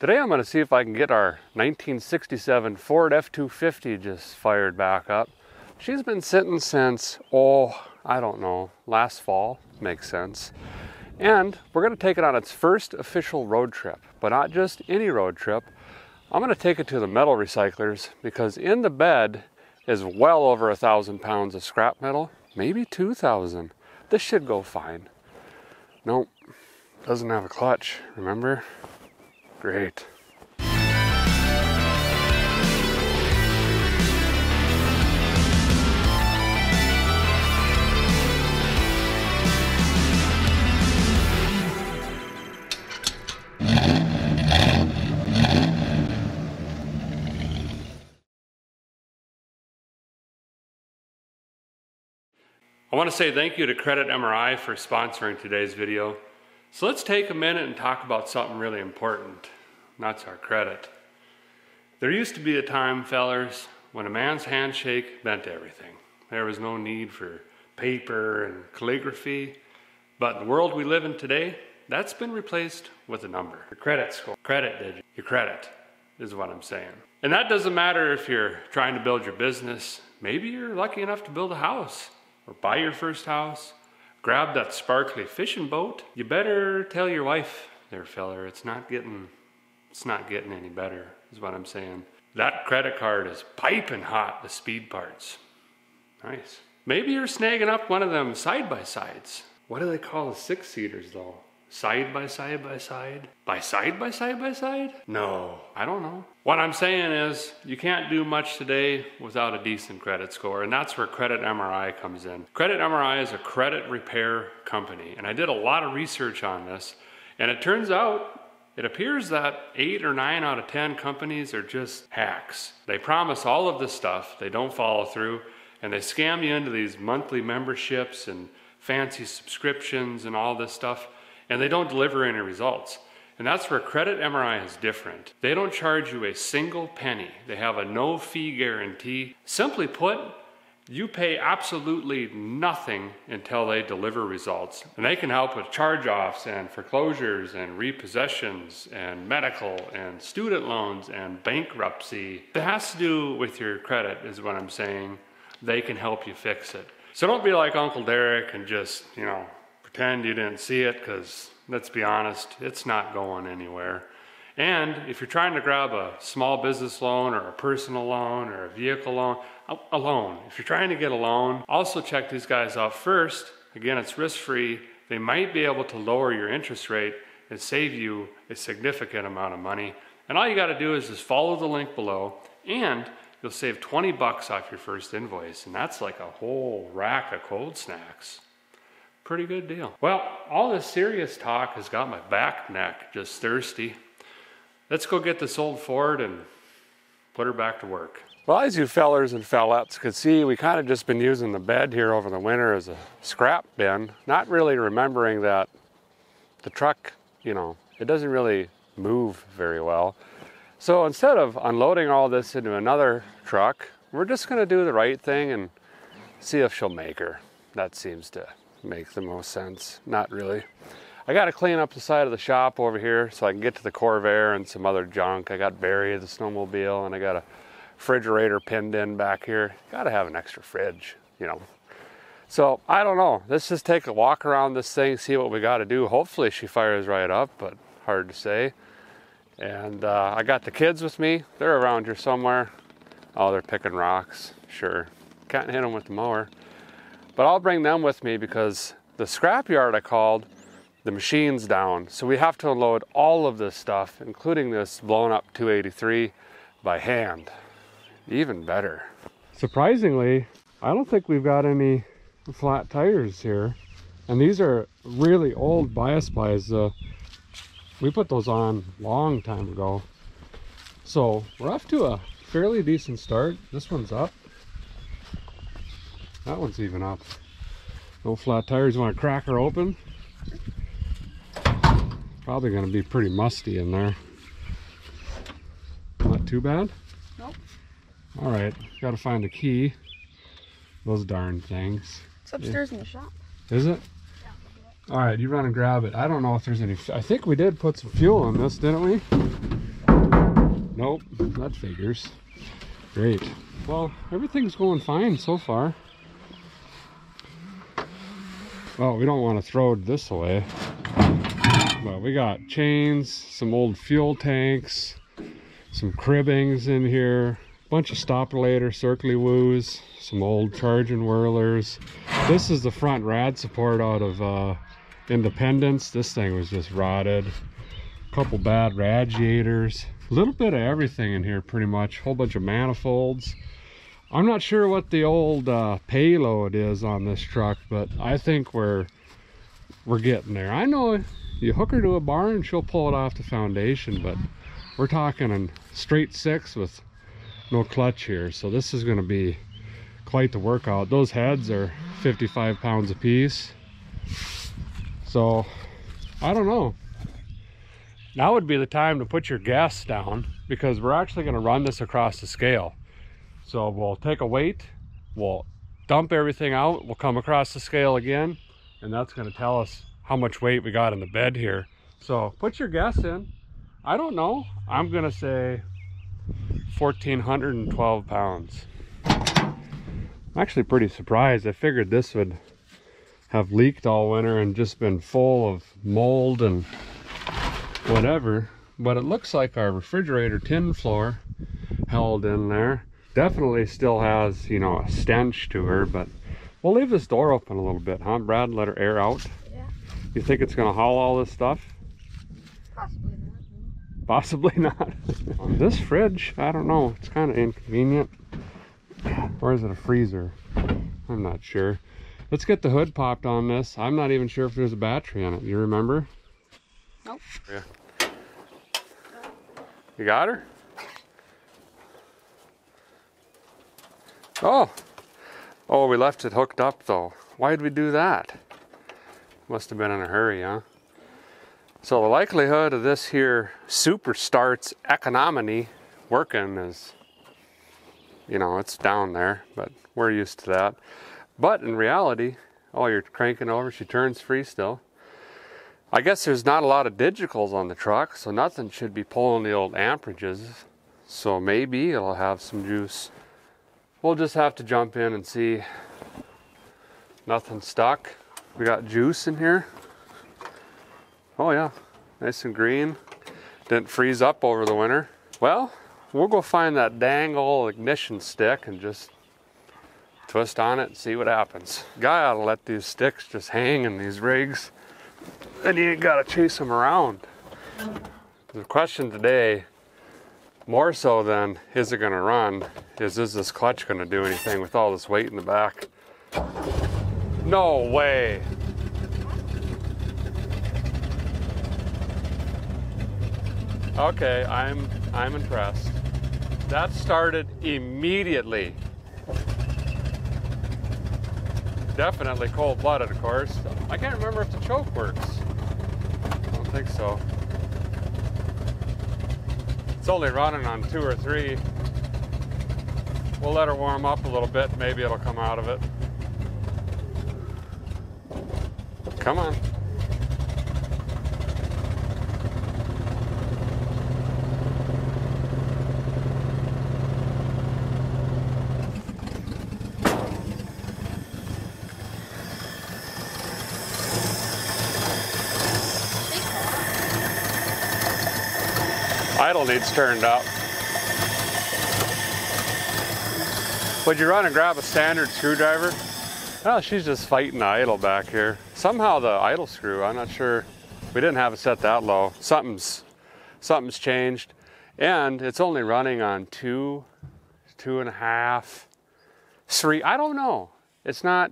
Today I'm going to see if I can get our 1967 Ford F250 just fired back up. She's been sitting since, I don't know, last fall, makes sense. And we're going to take it on its first official road trip, but not just any road trip. I'm going to take it to the metal recyclers because in the bed is well over 1,000 pounds of scrap metal, maybe 2,000. This should go fine. Nope, doesn't have a clutch, remember? Great. I want to say thank you to Credit MRI for sponsoring today's video. So let's take a minute and talk about something really important. That's our credit. There used to be a time, fellers, when a man's handshake meant everything. There was no need for paper and calligraphy. But in the world we live in today, that's been replaced with a number. Your credit score. Credit digit. Your credit is what I'm saying. And that doesn't matter if you're trying to build your business. Maybe you're lucky enough to build a house or buy your first house. Grab that sparkly fishing boat. You better tell your wife there, feller, it's not getting any better, is what I'm saying. That credit card is piping hot, the speed parts. Nice. Maybe you're snagging up one of them side-by-sides. What do they call the six-seaters though? Side by side by side? By side by side by side? No, I don't know. What I'm saying is you can't do much today without a decent credit score, and that's where Credit MRI comes in. Credit MRI is a credit repair company, and I did a lot of research on this, and it turns out it appears that 8 or 9 out of 10 companies are just hacks. They promise all of this stuff, they don't follow through, and they scam you into these monthly memberships and fancy subscriptions and all this stuff, and they don't deliver any results. And that's where Credit MRI is different. They don't charge you a single penny. They have a no-fee guarantee. Simply put, you pay absolutely nothing until they deliver results. And they can help with charge-offs and foreclosures and repossessions and medical and student loans and bankruptcy. It has to do with your credit, is what I'm saying. They can help you fix it. So don't be like Uncle Derek and just, pretend you didn't see it, because let's be honest, it's not going anywhere. And if you're trying to grab a small business loan or a personal loan or a vehicle loan, a loan. If you're trying to get a loan, also check these guys out first. Again, it's risk-free. They might be able to lower your interest rate and save you a significant amount of money. And all you got to do is just follow the link below, and you'll save 20 bucks off your first invoice. And that's like a whole rack of cold snacks. Pretty good deal. Well, all this serious talk has got my back neck just thirsty. Let's go get this old Ford and put her back to work. Well, as you fellers and fellettes could see, we kind of just been using the bed here over the winter as a scrap bin, not really remembering that the truck, it doesn't really move very well. So instead of unloading all this into another truck, we're just going to do the right thing and see if she'll make her. That seems to make the most sense. Not really. I got to clean up the side of the shop over here so I can get to the Corvair and some other junk. I got Barry, the snowmobile, and I got a refrigerator pinned in back here. Got to have an extra fridge, So I don't know. Let's just take a walk around this thing, see what we got to do. Hopefully she fires right up, but hard to say. And I got the kids with me. They're around here somewhere. Oh, they're picking rocks. Sure. Can't hit them with the mower. But I'll bring them with me because the scrapyard I called, the machine's down. So we have to unload all of this stuff, including this blown up 283, by hand. Even better. Surprisingly, I don't think we've got any flat tires here. And these are really old bias buys. We put those on a long time ago. So we're off to a fairly decent start. This one's up. That one's even up. No flat tires. Want to crack her open? Probably going to be pretty musty in there. Not too bad? Nope. Alright, got to find a key. Those darn things. It's upstairs in the shop. Is it? Yeah. Alright, you run and grab it. I don't know if there's any... I think we did put some fuel in this, didn't we? Nope, that figures. Great. Well, everything's going fine so far. Well, we don't want to throw this away. But we got chains, some old fuel tanks, some cribbings in here, a bunch of stopper-later circly-woos, some old charging whirlers. This is the front rad support out of Independence. This thing was just rotted. A couple bad radiators. A little bit of everything in here pretty much. A whole bunch of manifolds. I'm not sure what the old payload is on this truck, but I think we're getting there. I know you hook her to a bar and she'll pull it off the foundation, but we're talking a straight 6 with no clutch here. So this is going to be quite the workout. Those heads are 55 pounds a piece. So I don't know. Now would be the time to put your gas down, because we're actually going to run this across the scale. So we'll take a weight, we'll dump everything out, we'll come across the scale again, and that's going to tell us how much weight we got in the bed here. So put your guess in. I don't know. I'm going to say 1,412 pounds. I'm actually pretty surprised. I figured this would have leaked all winter and just been full of mold and whatever, but it looks like our refrigerator tin floor held in there. Definitely still has, you know, a stench to her, but we'll leave this door open a little bit, huh, Brad? Let her air out. Yeah. You think it's gonna haul all this stuff? Possibly not. Possibly not. This fridge, I don't know, it's kind of inconvenient. Or is it a freezer? I'm not sure. Let's get the hood popped on this. I'm not even sure if there's a battery in it. You remember? Nope. Yeah. You got her? Oh, we left it hooked up though. Why'd we do that? Must have been in a hurry, huh? So the likelihood of this here super starts economy working is, you know, it's down there, but we're used to that. But in reality, oh, you're cranking over, she turns free still. I guess there's not a lot of digitals on the truck, so nothing should be pulling the old amperages. So maybe it'll have some juice. We'll just have to jump in and see. Nothing stuck. We got juice in here. Oh yeah, nice and green. Didn't freeze up over the winter. Well, we'll go find that dang old ignition stick and just twist on it and see what happens. Guy ought to let these sticks just hang in these rigs, and you ain't gotta chase them around. The question today, more so than is it gonna run, is this clutch gonna do anything with all this weight in the back? No way. Okay, I'm impressed. That started immediately. Definitely cold-blooded, of course. I can't remember if the choke works. I don't think so. It's only running on 2 or 3. We'll let her warm up a little bit. Maybe it'll come out of it. Come on. Idle needs turned up. Would you run and grab a standard screwdriver? Oh, she's just fighting the idle back here. Somehow the idle screw, I'm not sure. We didn't have it set that low. Something's changed. And it's only running on 2, 2.5, 3. I don't know.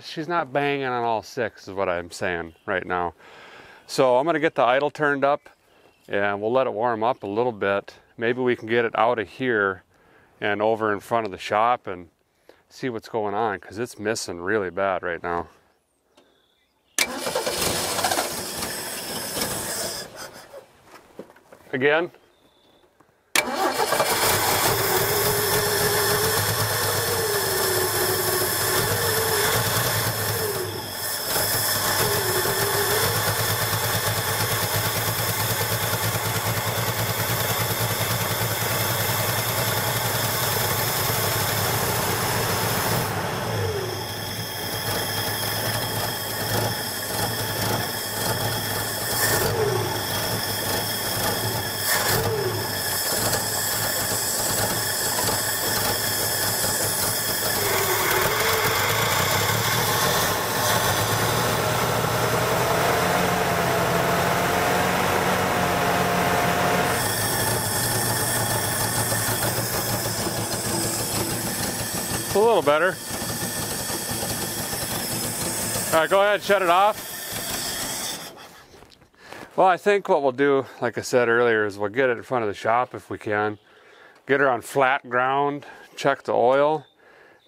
She's not banging on all 6 is what I'm saying right now. So I'm gonna get the idle turned up and we'll let it warm up a little bit. Maybe we can get it out of here and over in front of the shop and see what's going on, because it's missing really bad right now. Again. It's a little better. All right, go ahead, shut it off. Well, I think what we'll do, like I said earlier, is we'll get it in front of the shop if we can. Get her on flat ground, check the oil,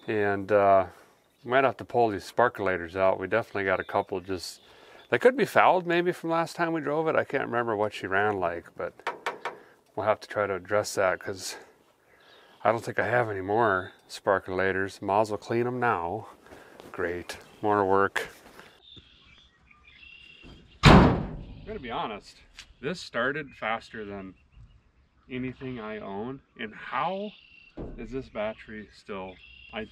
and we might have to pull these sparkulators out. We definitely got a couple just, they could be fouled maybe from last time we drove it. I can't remember what she ran like, but we'll have to try to address that because I don't think I have any more sparkulators. Might as well clean them now. Great, more work. I'm gonna be honest, this started faster than anything I own, and how is this battery still? I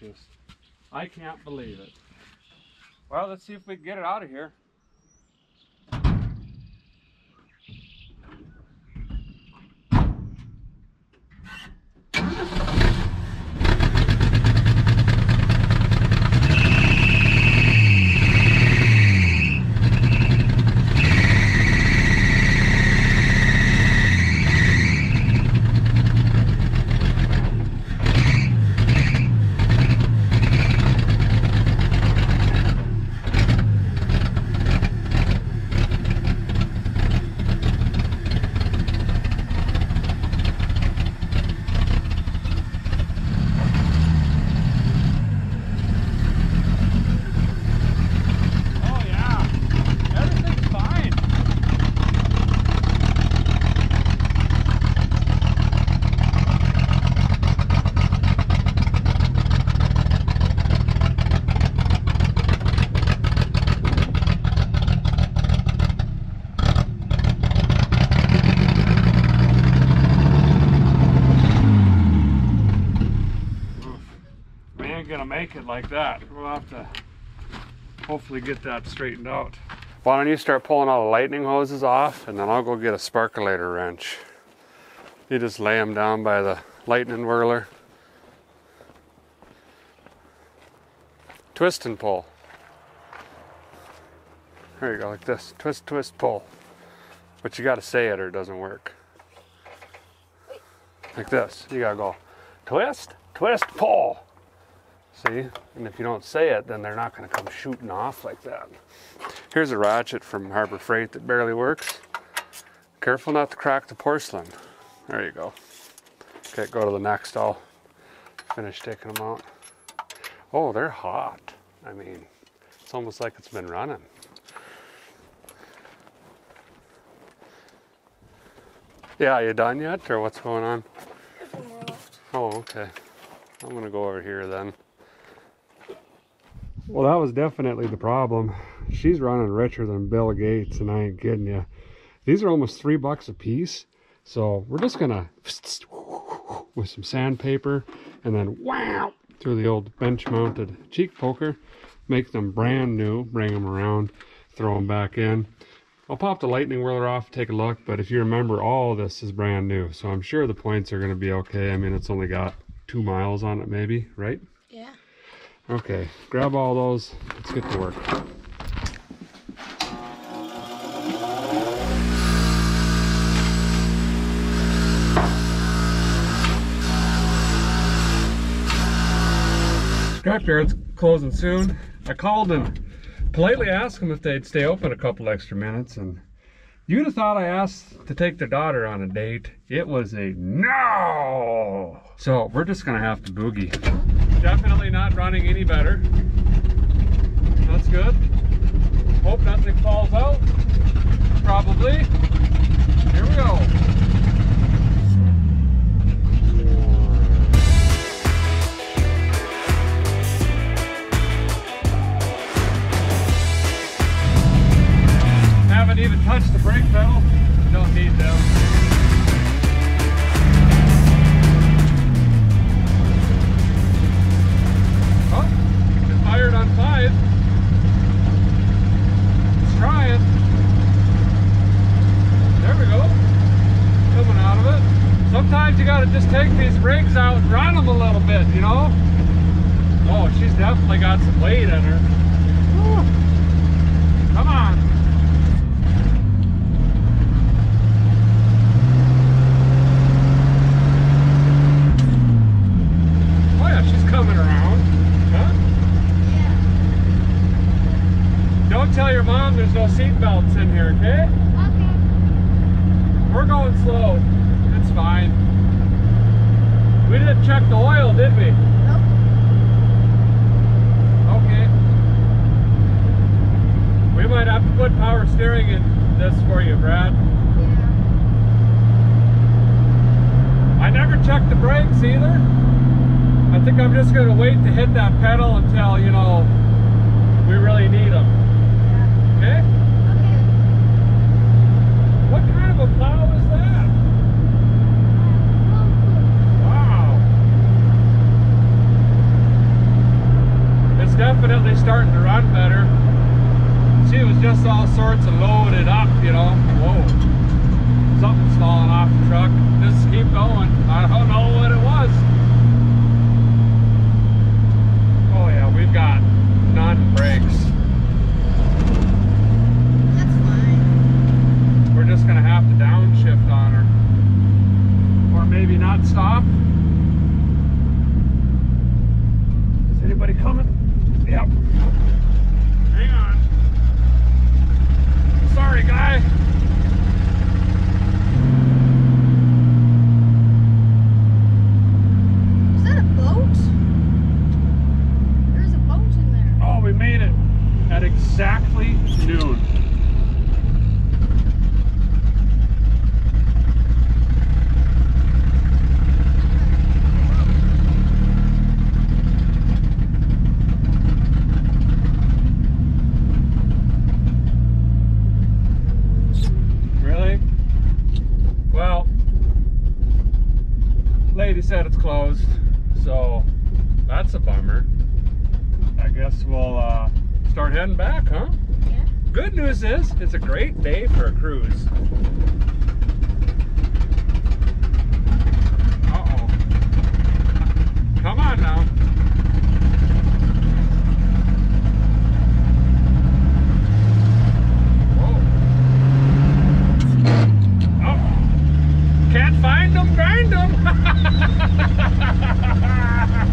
can't believe it. Well, let's see if we can get it out of here. Gonna make it like that. We'll have to hopefully get that straightened out. Why don't you start pulling all the lightning hoses off, and then I'll go get a sparkulator wrench. You just lay them down by the lightning whirler. Twist and pull. There you go, like this. Twist, twist, pull. But you gotta say it or it doesn't work. Like this. You gotta go twist, twist, pull. See? And if you don't say it, then they're not going to come shooting off like that. Here's a ratchet from Harbor Freight that barely works. Careful not to crack the porcelain. There you go. Okay, go to the next. I'll finish taking them out. Oh, they're hot. I mean, it's almost like it's been running. Yeah, you done yet, or what's going on? There's one more left. Oh, okay. I'm going to go over here then. Well, that was definitely the problem. She's running richer than Bill Gates, and I ain't kidding you. These are almost $3 a piece. So we're just gonna, with some sandpaper, and then wow, through the old bench mounted cheek poker, make them brand new, bring them around, throw them back in. I'll pop the lightning whirler off, take a look, but if you remember, all of this is brand new. So I'm sure the points are gonna be okay. I mean, it's only got 2 miles on it maybe, right? Yeah. Okay, grab all those, let's get to work. Scrapyard's closing soon. I called and politely asked them if they'd stay open a couple extra minutes, and you'd have thought I asked to take their daughter on a date. It was a no! So we're just gonna have to boogie. Definitely not running any better. That's good. Hope nothing falls out. Probably. Here we go. Haven't even touched the brake pedal. Don't need them. Oh, it's fired on 5. It's trying. There we go. Coming out of it. Sometimes you gotta just take these brakes out and run them a little bit, you know? Oh, she's definitely got some weight in her. Woo. Come on. Coming around. no seatbelts in here, okay? Okay. We're going slow. It's fine. We didn't check the oil, did we? Nope. Okay. We might have to put power steering in this for you, Brad. Yeah. I never checked the brakes either. I think I'm just going to wait to hit that pedal until, you know, we really need them. Yeah. Okay? Okay. What kind of a plow is that? Wow. It's definitely starting to run better. See, it was just all sorts of loaded up, you know. Whoa. Something's falling off the truck. Just keep going. I don't know what it was. Oh yeah, we've got none brakes. That's fine. We're just gonna have to downshift on her. Or maybe not stop. Is anybody coming? Yep. Hang on. Sorry, guy. Is that a boat? There's a boat in there. Oh, we made it at exactly noon. Really? Well, lady said it's closed, so that's a bummer. I guess we'll start heading back, huh? Yeah. Good news is, it's a great day for a cruise. Uh-oh. Come on now. Whoa. Oh. Can't find them, grind them.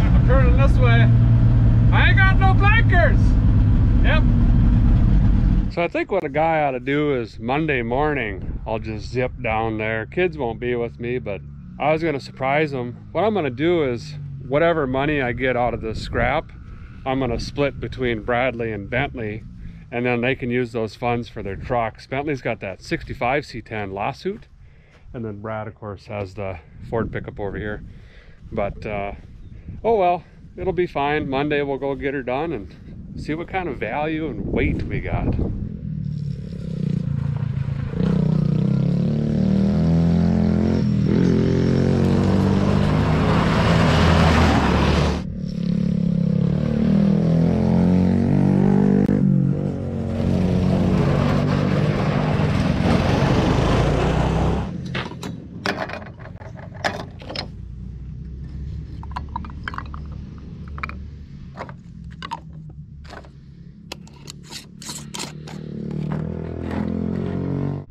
I'm turning this way. I ain't got no blinkers. Yep. So I think what a guy ought to do is Monday morning, I'll just zip down there. Kids won't be with me, but I was gonna surprise them. What I'm gonna do is whatever money I get out of this scrap, I'm gonna split between Bradley and Bentley, and then they can use those funds for their trucks. Bentley's got that 65 C10 lawsuit, and then Brad, of course, has the Ford pickup over here. But, oh well. It'll be fine. Monday we'll go get her done and see what kind of value and weight we got.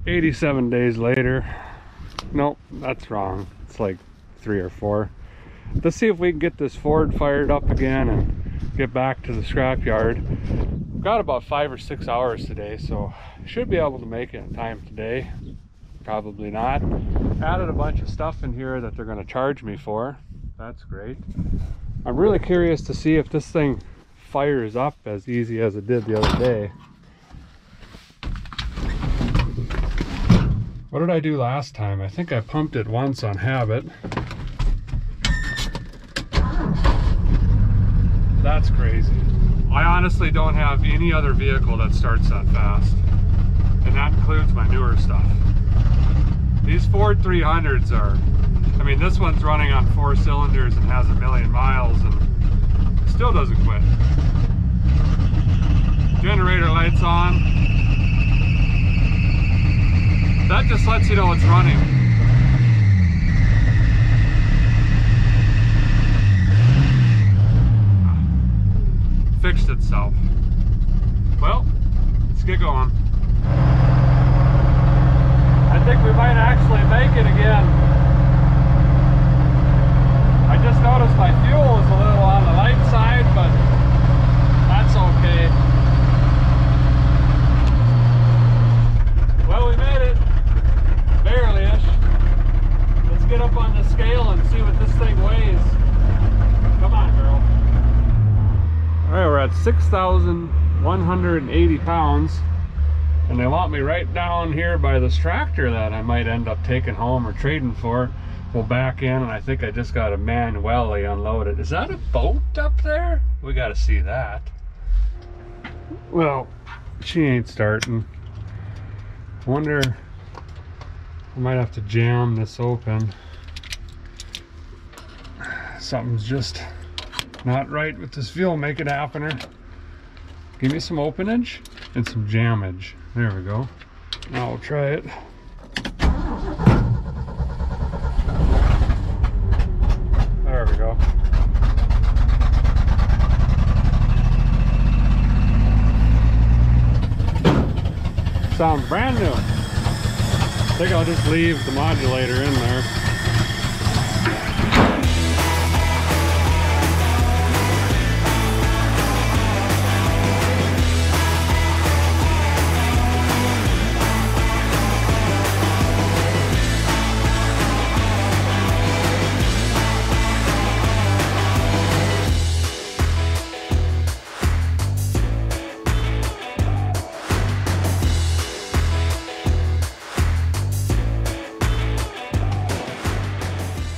87 days later. Nope, that's wrong. It's like 3 or 4. Let's see if we can get this Ford fired up again and get back to the scrapyard. We've got about 5 or 6 hours today, so should be able to make it in time today. Probably not. Added a bunch of stuff in here that they're going to charge me for. That's great. I'm really curious to see if this thing fires up as easy as it did the other day. What did I do last time? I think I pumped it once on habit. That's crazy. I honestly don't have any other vehicle that starts that fast. And that includes my newer stuff. These Ford 300s are, I mean, this one's running on 4 cylinders and has 1 million miles and still doesn't quit. Generator lights on. That just lets you know it's running. Fixed itself. Well, let's get going. I think we might actually make it again. I just noticed my fuel is a little on the light side, but that's okay. scale and see what this thing weighs. Come on, girl. All right, we're at 6,180 pounds. And they want me right down here by this tractor that I might end up taking home or trading for. We'll back in, and I think I just got to manually unload it. Is that a boat up there? We got to see that. Well, she ain't starting. I wonder, I might have to jam this open. Something's just not right with this fuel making happener. Give me some openage and some jammage. There we go. Now we'll try it. There we go. Sounds brand new. I think I'll just leave the modulator in there.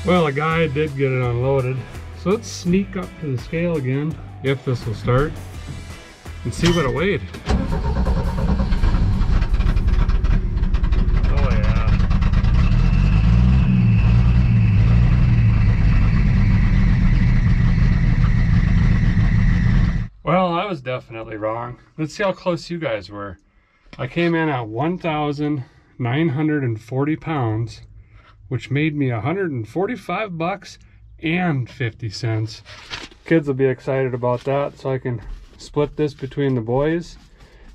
Well, a guy did get it unloaded, so let's sneak up to the scale again, if this will start, and see what it weighed. Oh yeah. Well, I was definitely wrong. Let's see how close you guys were. I came in at 1,940 pounds. Which made me $145 and 50 cents. Kids will be excited about that, so I can split this between the boys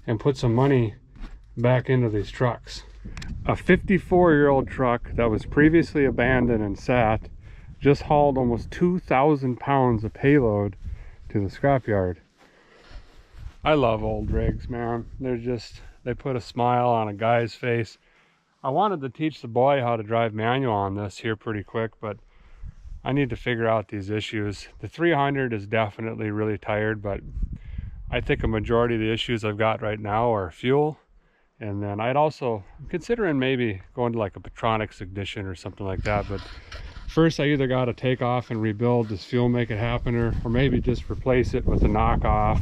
and put some money back into these trucks. A 54-year-old truck that was previously abandoned and sat just hauled almost 2,000 pounds of payload to the scrapyard. I love old rigs, man. They put a smile on a guy's face. I wanted to teach the boy how to drive manual on this here pretty quick, but I need to figure out these issues. The 300 is definitely really tired, but I think a majority of the issues I've got right now are fuel. And then I'm considering maybe going to like a Petronix ignition or something like that. But first I either got to take off and rebuild this fuel make it happener, or maybe just replace it with a knockoff.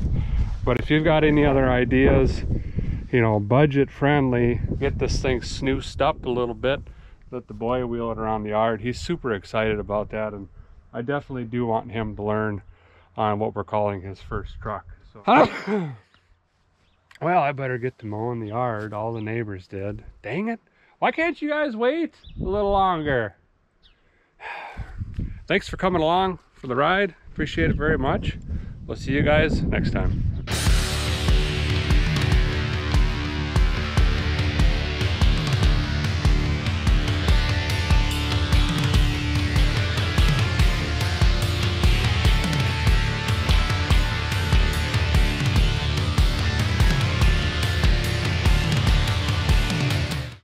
But if you've got any other ideas, you know, budget friendly, get this thing snoozed up a little bit, let the boy wheel it around the yard. He's super excited about that, and I definitely do want him to learn on what we're calling his first truck. So well, I better get to mowing the yard. All the neighbors did. Dang it, why can't you guys wait a little longer? Thanks for coming along for the ride, appreciate it very much. We'll see you guys next time.